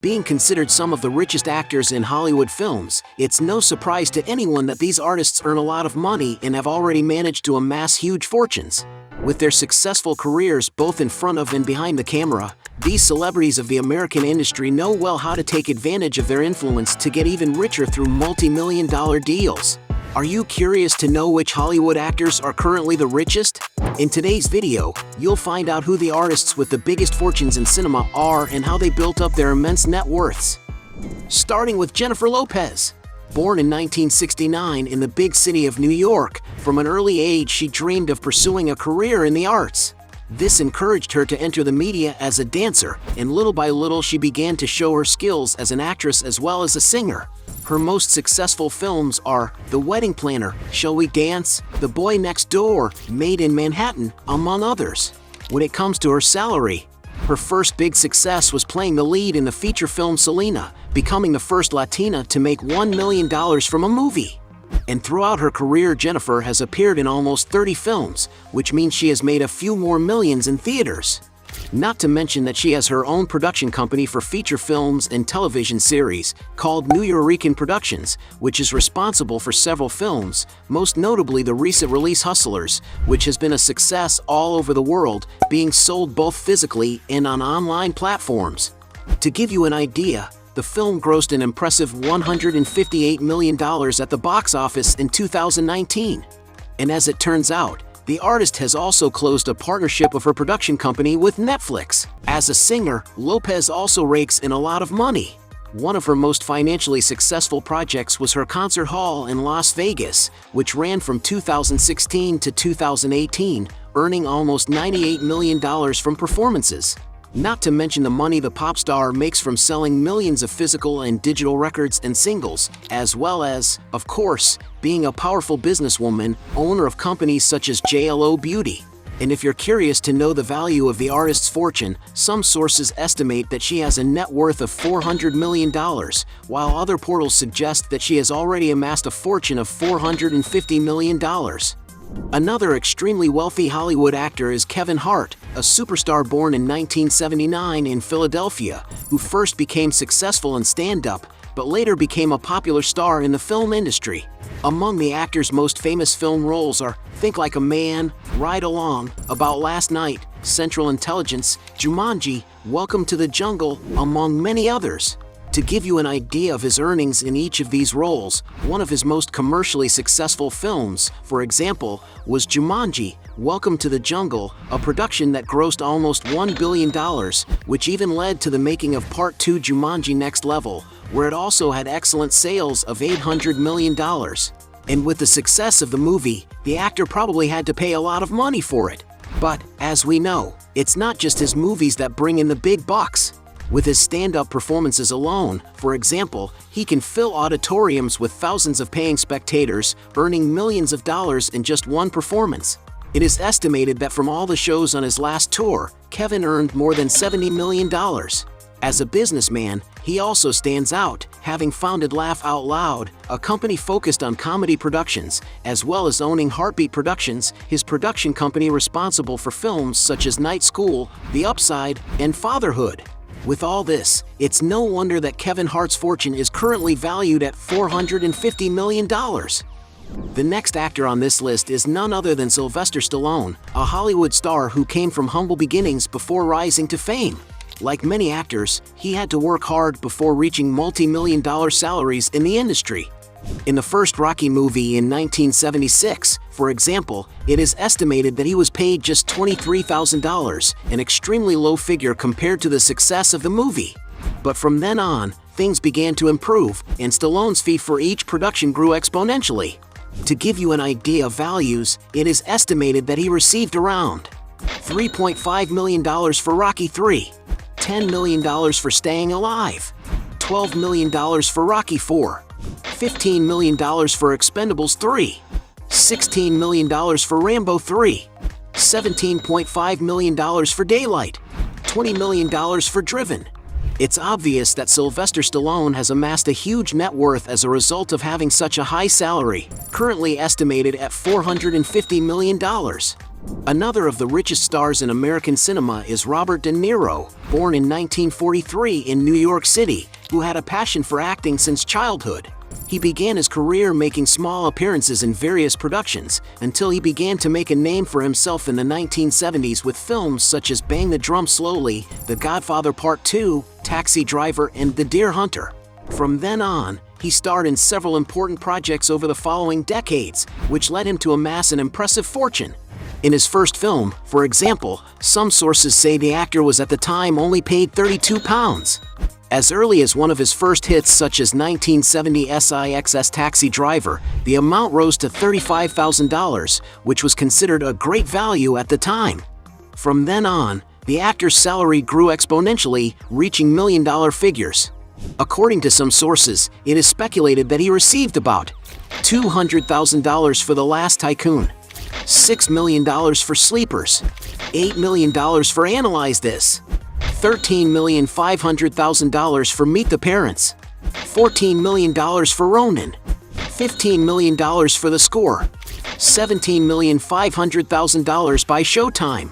Being considered some of the richest actors in Hollywood films, it's no surprise to anyone that these artists earn a lot of money and have already managed to amass huge fortunes. With their successful careers both in front of and behind the camera, these celebrities of the American industry know well how to take advantage of their influence to get even richer through multi-million-dollar deals. Are you curious to know which Hollywood actors are currently the richest? In today's video, you'll find out who the artists with the biggest fortunes in cinema are and how they built up their immense net worths. Starting with Jennifer Lopez. Born in 1969 in the big city of New York, from an early age she dreamed of pursuing a career in the arts. This encouraged her to enter the media as a dancer, and little by little she began to show her skills as an actress as well as a singer. Her most successful films are The Wedding Planner, Shall We Dance?, The Boy Next Door, Made in Manhattan, among others. When it comes to her salary, her first big success was playing the lead in the feature film Selena, becoming the first Latina to make $1 million from a movie. And throughout her career, Jennifer has appeared in almost 30 films, which means she has made a few more millions in theaters. Not to mention that she has her own production company for feature films and television series, called Nuyorican Productions, which is responsible for several films, most notably the recent release Hustlers, which has been a success all over the world, being sold both physically and on online platforms. To give you an idea, the film grossed an impressive $158 million at the box office in 2019. And as it turns out, the artist has also closed a partnership of her production company with Netflix. As a singer, Lopez also rakes in a lot of money. One of her most financially successful projects was her concert hall in Las Vegas, which ran from 2016 to 2018, earning almost $98 million from performances. Not to mention the money the pop star makes from selling millions of physical and digital records and singles, as well as, of course, being a powerful businesswoman, owner of companies such as JLO Beauty. And if you're curious to know the value of the artist's fortune, some sources estimate that she has a net worth of $400 million, while other portals suggest that she has already amassed a fortune of $450 million. Another extremely wealthy Hollywood actor is Kevin Hart, a superstar born in 1979 in Philadelphia, who first became successful in stand-up, but later became a popular star in the film industry. Among the actor's most famous film roles are Think Like a Man, Ride Along, About Last Night, Central Intelligence, Jumanji, Welcome to the Jungle, among many others. To give you an idea of his earnings in each of these roles, one of his most commercially successful films, for example, was Jumanji, Welcome to the Jungle, a production that grossed almost $1 billion, which even led to the making of Part 2 Jumanji Next Level, where it also had excellent sales of $800 million. And with the success of the movie, the actor probably had to pay a lot of money for it. But, as we know, it's not just his movies that bring in the big bucks. With his stand-up performances alone, for example, he can fill auditoriums with thousands of paying spectators, earning millions of dollars in just one performance. It is estimated that from all the shows on his last tour, Kevin earned more than $70 million. As a businessman, he also stands out, having founded Laugh Out Loud, a company focused on comedy productions, as well as owning HartBeat Productions, his production company responsible for films such as Night School, The Upside, and Fatherhood. With all this, it's no wonder that Kevin Hart's fortune is currently valued at $450 million. The next actor on this list is none other than Sylvester Stallone, a Hollywood star who came from humble beginnings before rising to fame. Like many actors, he had to work hard before reaching multi-million-dollar salaries in the industry. In the first Rocky movie in 1976, for example, it is estimated that he was paid just $23,000, an extremely low figure compared to the success of the movie. But from then on, things began to improve, and Stallone's fee for each production grew exponentially. To give you an idea of values, it is estimated that he received around $3.5 million for Rocky III, $10 million for Staying Alive, $12 million for Rocky IV, $15 million for Expendables 3, $16 million for Rambo 3, $17.5 million for Daylight, $20 million for Driven. It's obvious that Sylvester Stallone has amassed a huge net worth as a result of having such a high salary, currently estimated at $450 million. Another of the richest stars in American cinema is Robert De Niro, born in 1943 in New York City, who had a passion for acting since childhood. He began his career making small appearances in various productions, until he began to make a name for himself in the 1970s with films such as Bang the Drum Slowly, The Godfather Part 2, Taxi Driver, and The Deer Hunter. From then on, he starred in several important projects over the following decades, which led him to amass an impressive fortune. In his first film, for example, some sources say the actor was at the time only paid £32. As early as one of his first hits such as 1970 SIX's Taxi Driver, the amount rose to $35,000, which was considered a great value at the time. From then on, the actor's salary grew exponentially, reaching million-dollar figures. According to some sources, it is speculated that he received about $200,000 for The Last Tycoon, $6 million for Sleepers, $8 million for Analyze This, $13,500,000 for Meet the Parents, $14 million for Ronin, $15 million for The Score, $17,500,000 by Showtime,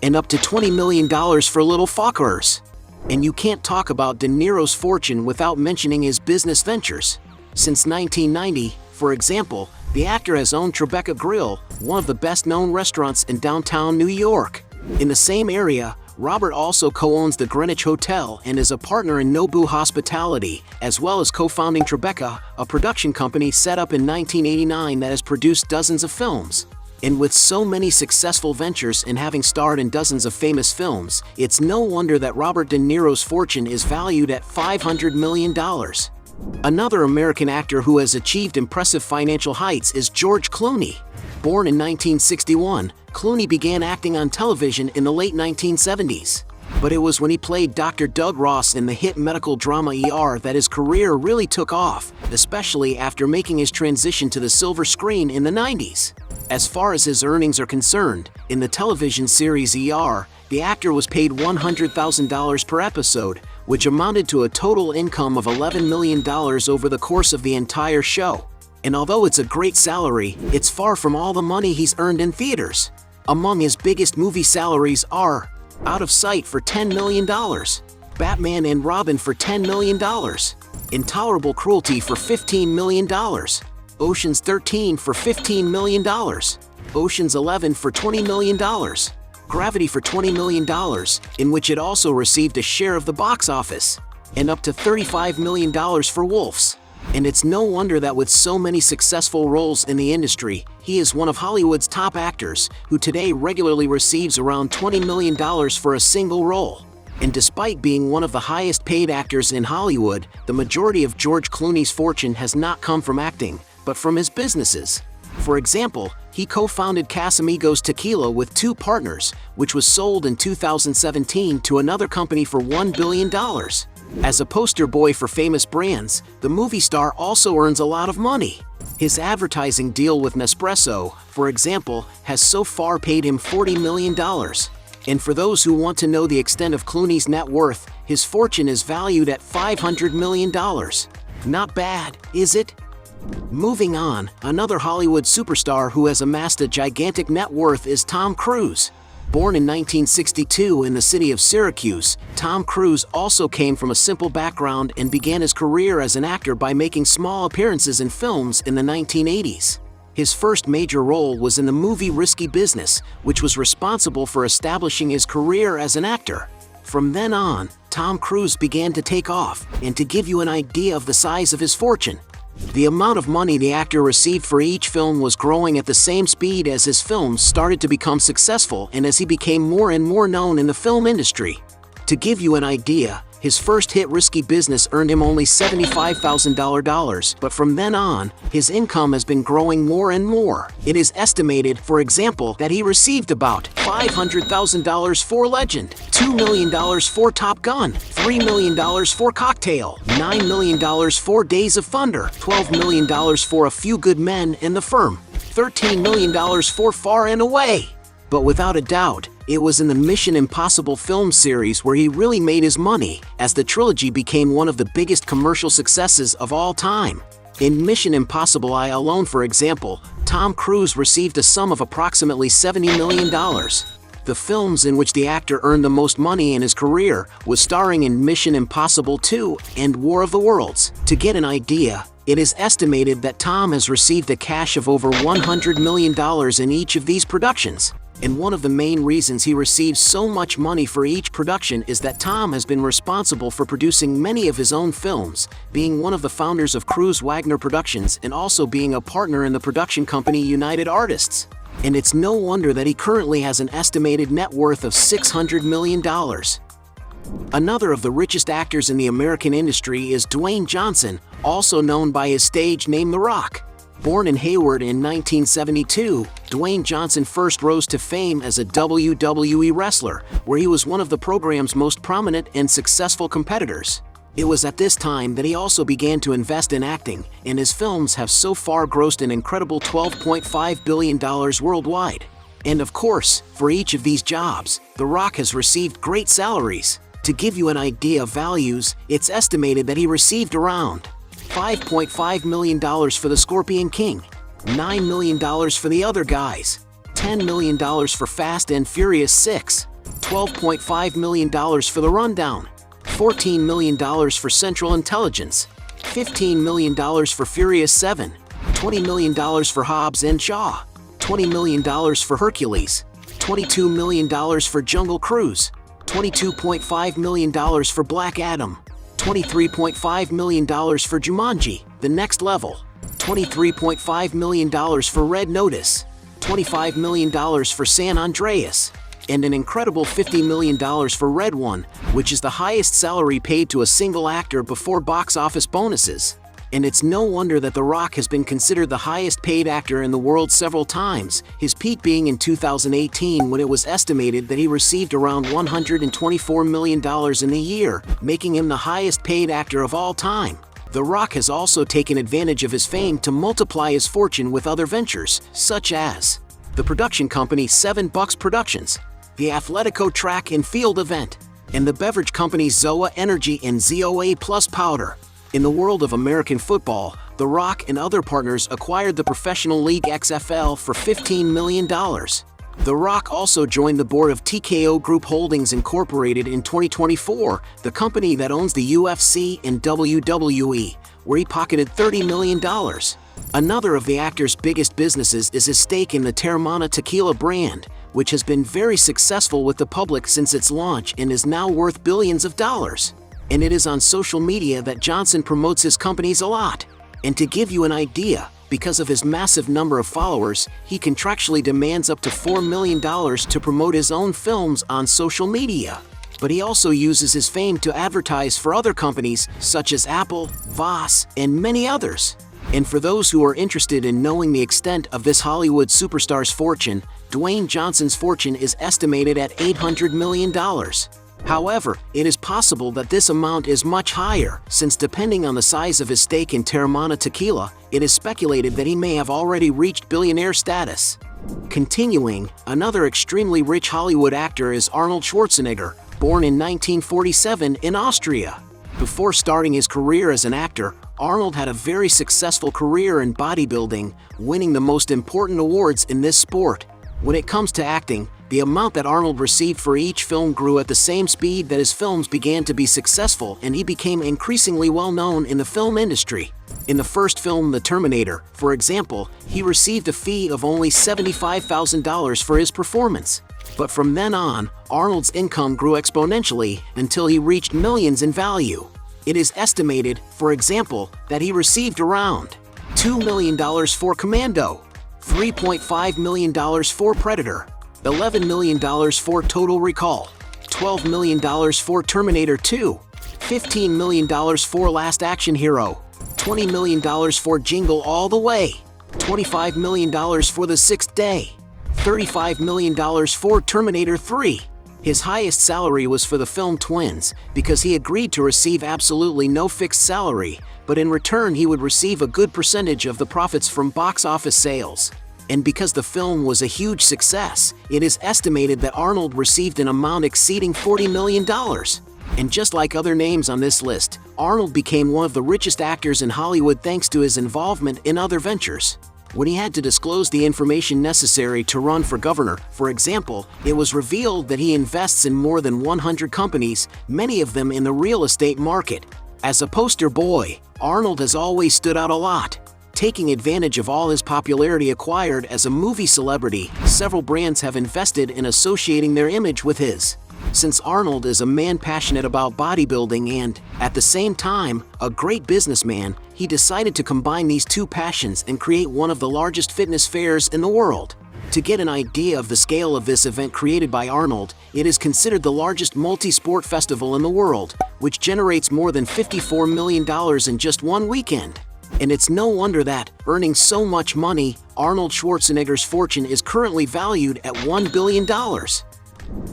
and up to $20 million for Little Fockers. And you can't talk about De Niro's fortune without mentioning his business ventures. Since 1990, for example, the actor has owned Tribeca Grill, one of the best-known restaurants in downtown New York. In the same area, Robert also co-owns the Greenwich Hotel and is a partner in Nobu Hospitality, as well as co-founding Tribeca, a production company set up in 1989 that has produced dozens of films. And with so many successful ventures and having starred in dozens of famous films, it's no wonder that Robert De Niro's fortune is valued at $500 million. Another American actor who has achieved impressive financial heights is George Clooney. Born in 1961, Clooney began acting on television in the late 1970s. But it was when he played Dr. Doug Ross in the hit medical drama ER that his career really took off, especially after making his transition to the silver screen in the 90s. As far as his earnings are concerned, in the television series ER, the actor was paid $100,000 per episode, which amounted to a total income of $11 million over the course of the entire show. And although it's a great salary, it's far from all the money he's earned in theaters. Among his biggest movie salaries are Out of Sight for $10 million, Batman and Robin for $10 million, Intolerable Cruelty for $15 million, Ocean's 13 for $15 million, Ocean's 11 for $20 million, Gravity for $20 million, in which it also received a share of the box office, and up to $35 million for Wolves. And it's no wonder that with so many successful roles in the industry, he is one of Hollywood's top actors, who today regularly receives around $20 million for a single role. And despite being one of the highest paid actors in Hollywood, the majority of George Clooney's fortune has not come from acting, but from his businesses. For example, he co-founded Casamigos Tequila with two partners, which was sold in 2017 to another company for $1 billion. As a poster boy for famous brands, the movie star also earns a lot of money. His advertising deal with Nespresso, for example, has so far paid him $40 million. And for those who want to know the extent of Clooney's net worth, his fortune is valued at $500 million. Not bad, is it? Moving on, another Hollywood superstar who has amassed a gigantic net worth is Tom Cruise. Born in 1962 in the city of Syracuse, Tom Cruise also came from a simple background and began his career as an actor by making small appearances in films in the 1980s. His first major role was in the movie Risky Business, which was responsible for establishing his career as an actor. From then on, Tom Cruise began to take off, and to give you an idea of the size of his fortune, the amount of money the actor received for each film was growing at the same speed as his films started to become successful and as he became more and more known in the film industry. To give you an idea, his first hit Risky Business earned him only $75,000, but from then on, his income has been growing more and more. It is estimated, for example, that he received about $500,000 for Legend, $2 million for Top Gun, $3 million for Cocktail, $9 million for Days of Thunder, $12 million for A Few Good Men and The Firm, $13 million for Far and Away. But without a doubt, it was in the Mission Impossible film series where he really made his money, as the trilogy became one of the biggest commercial successes of all time. In Mission Impossible I alone, for example, Tom Cruise received a sum of approximately $70 million. The films in which the actor earned the most money in his career was starring in Mission Impossible 2 and War of the Worlds. To get an idea, it is estimated that Tom has received a cash of over $100 million in each of these productions. And one of the main reasons he receives so much money for each production is that Tom has been responsible for producing many of his own films, being one of the founders of Cruise Wagner Productions and also being a partner in the production company United Artists. And it's no wonder that he currently has an estimated net worth of $600 million. Another of the richest actors in the American industry is Dwayne Johnson, also known by his stage name The Rock. Born in Hayward in 1972, Dwayne Johnson first rose to fame as a WWE wrestler, where he was one of the program's most prominent and successful competitors. It was at this time that he also began to invest in acting, and his films have so far grossed an incredible $12.5 billion worldwide. And of course, for each of these jobs, The Rock has received great salaries. To give you an idea of values, it's estimated that he received around $5.5 million for The Scorpion King, $9 million for The Other Guys, $10 million for Fast and Furious 6, $12.5 million for The Rundown, $14 million for Central Intelligence, $15 million for Furious 7, $20 million for Hobbs and Shaw, $20 million for Hercules, $22 million for Jungle Cruise, $22.5 million for Black Adam, $23.5 million for Jumanji, The Next Level, $23.5 million for Red Notice, $25 million for San Andreas, and an incredible $50 million for Red One, which is the highest salary paid to a single actor before box office bonuses. And it's no wonder that The Rock has been considered the highest paid actor in the world several times, his peak being in 2018 when it was estimated that he received around $124 million in a year, making him the highest paid actor of all time. The Rock has also taken advantage of his fame to multiply his fortune with other ventures, such as the production company 7 Bucks Productions, the Athletico track and field event, and the beverage companies ZOA Energy and ZOA Plus Powder. In the world of American football, The Rock and other partners acquired the Professional League XFL for $15 million. The Rock also joined the board of TKO Group Holdings Incorporated in 2024, the company that owns the UFC and WWE, where he pocketed $30 million. Another of the actor's biggest businesses is his stake in the Teremana tequila brand, which has been very successful with the public since its launch and is now worth billions of dollars. And it is on social media that Johnson promotes his companies a lot. And to give you an idea, because of his massive number of followers, he contractually demands up to $4 million to promote his own films on social media. But he also uses his fame to advertise for other companies such as Apple, Voss, and many others. And for those who are interested in knowing the extent of this Hollywood superstar's fortune, Dwayne Johnson's fortune is estimated at $800 million. However, it is possible that this amount is much higher, since depending on the size of his stake in Teremana Tequila, it is speculated that he may have already reached billionaire status. Continuing, another extremely rich Hollywood actor is Arnold Schwarzenegger, born in 1947 in Austria. Before starting his career as an actor, Arnold had a very successful career in bodybuilding, winning the most important awards in this sport. When it comes to acting, the amount that Arnold received for each film grew at the same speed that his films began to be successful, and he became increasingly well known in the film industry. In the first film, The Terminator, for example, he received a fee of only $75,000 for his performance. But from then on, Arnold's income grew exponentially until he reached millions in value. It is estimated, for example, that he received around $2 million for Commando, $3.5 million for Predator, $11 million for Total Recall, $12 million for Terminator 2, $15 million for Last Action Hero, $20 million for Jingle All the Way, $25 million for The Sixth Day, $35 million for Terminator 3. His highest salary was for the film Twins, because he agreed to receive absolutely no fixed salary, but in return he would receive a good percentage of the profits from box office sales. And because the film was a huge success, it is estimated that Arnold received an amount exceeding $40 million. And just like other names on this list, Arnold became one of the richest actors in Hollywood thanks to his involvement in other ventures. When he had to disclose the information necessary to run for governor, for example, it was revealed that he invests in more than 100 companies, many of them in the real estate market. As a poster boy, Arnold has always stood out a lot. Taking advantage of all his popularity acquired as a movie celebrity, several brands have invested in associating their image with his. Since Arnold is a man passionate about bodybuilding and, at the same time, a great businessman, he decided to combine these two passions and create one of the largest fitness fairs in the world. To get an idea of the scale of this event created by Arnold, it is considered the largest multi-sport festival in the world, which generates more than $54 million in just one weekend. And it's no wonder that, earning so much money, Arnold Schwarzenegger's fortune is currently valued at $1 billion.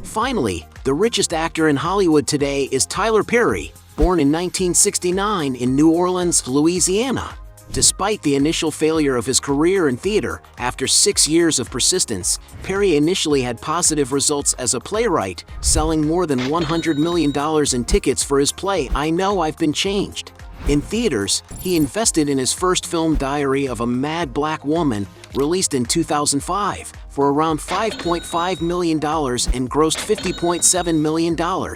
Finally, the richest actor in Hollywood today is Tyler Perry, born in 1969 in New Orleans, Louisiana. Despite the initial failure of his career in theater, after 6 years of persistence, Perry initially had positive results as a playwright, selling more than $100 million in tickets for his play I Know I've Been Changed. In theaters, he invested in his first film Diary of a Mad Black Woman, released in 2005, for around $5.5 million and grossed $50.7 million.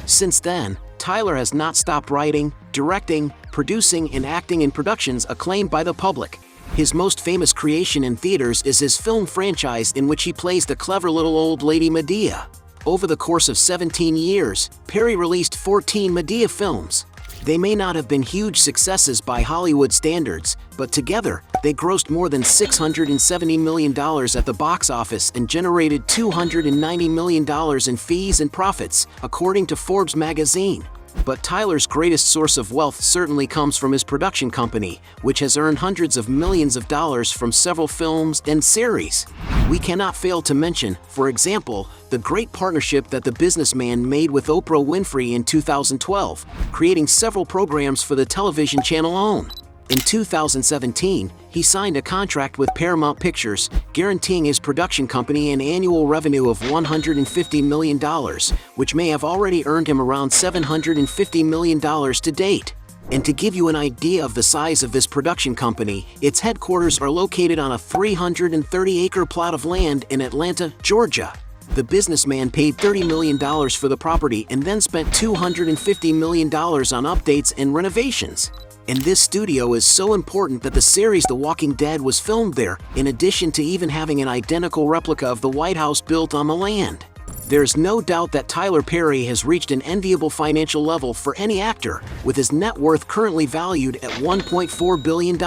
Since then, Tyler has not stopped writing, directing, producing, and acting in productions acclaimed by the public. His most famous creation in theaters is his film franchise in which he plays the clever little old lady Medea. Over the course of 17 years, Perry released 14 Medea films. They may not have been huge successes by Hollywood standards, but together, they grossed more than $670 million at the box office and generated $290 million in fees and profits, according to Forbes magazine. But Tyler's greatest source of wealth certainly comes from his production company, which has earned hundreds of millions of dollars from several films and series. We cannot fail to mention, for example, the great partnership that the businessman made with Oprah Winfrey in 2012, creating several programs for the television channel OWN. In 2017, he signed a contract with Paramount Pictures, guaranteeing his production company an annual revenue of $150 million, which may have already earned him around $750 million to date. And to give you an idea of the size of this production company, its headquarters are located on a 330-acre plot of land in Atlanta, Georgia. The businessman paid $30 million for the property and then spent $250 million on updates and renovations. And this studio is so important that the series The Walking Dead was filmed there, in addition to even having an identical replica of the White House built on the land. There's no doubt that Tyler Perry has reached an enviable financial level for any actor, with his net worth currently valued at $1.4 billion.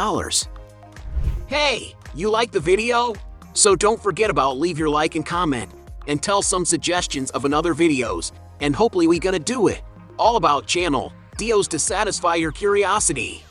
Hey, you like the video? So don't forget about leave your like and comment, and tell some suggestions of another videos, and hopefully we gonna do it. All about channel Dios to satisfy your curiosity.